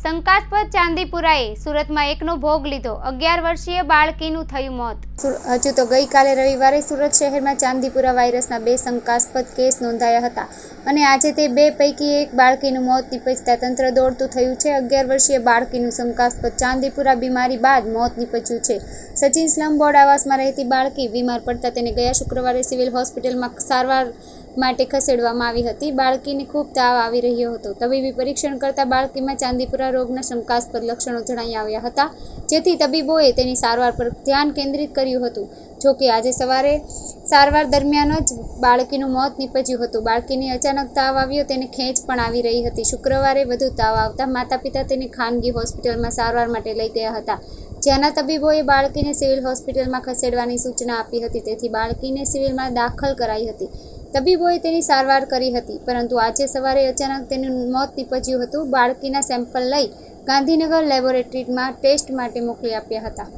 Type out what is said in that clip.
શંકાસ્પદ ચાંદીપુરાએ સુરતમાં એકનો ભોગ લીધો। 11 વર્ષીય બાળકીનું થયું મોત। હજુ તો ગઈકાલે રવિવારે સુરત શહેરમાં ચાંદીપુરા વાયરસના 2 શંકાસ્પદ કેસ નોંધાયા હતા અને આજે તે 2 પૈકી એક બાળકીનું મોત નીપજતા તંત્ર દોડતું થયું છે। 11 વર્ષીય બાળકીનું શંકાસ્પદ ચાંદીપુરા બીમારી બાદ મોત નીપજ્યું છે। સચિન સ્લમ બોર્ડ આવાસમાં રહેતી બાળકી બીમાર પડતા તેને ગયા શુક્રવારે સિવિલ હોસ્પિટલમાં સારવાર માટે ખસેડવામાં આવી હતી। બાળકીને ખૂબ તાવ આવી રહ્યો હતો। તબીબી પરીક્ષણ કરતા બાળકીમાં ચાંદીપુરા રોગના શંકાસ્પદ લક્ષણો જણાઈ આવ્યા હતા, જેથી તબીબોએ તેની સારવાર પર ધ્યાન કેન્દ્રિત કર્યું હતું। જોકે આજે સવારે સારવાર દરમિયાન જ બાળકીનું મોત નીપજ્યું હતું। બાળકીને અચાનક તાવ આવ્યો, તેને ખેંચ પણ આવી રહી હતી। શુક્રવારે વધુ તાવ આવતા માતા-પિતા તેને ખાનગી હોસ્પિટલમાં સારવાર માટે લઈ ગયા હતા, જ્યાંના તબીબોએ બાળકીને સિવિલ હોસ્પિટલમાં ખસેડવાની સૂચના આપી હતી। તેથી બાળકીને સિવિલમાં દાખલ કરાઈ હતી। તબીબોએ તેની સારવાર કરી હતી, પરંતુ આજે સવારે અચાનક તેનું મોત નીપજ્યું હતું। બાળકીના સેમ્પલ લઈ ગાંધીનગર લેબોરેટરીમાં ટેસ્ટ માટે મોકલી આપ્યા હતા।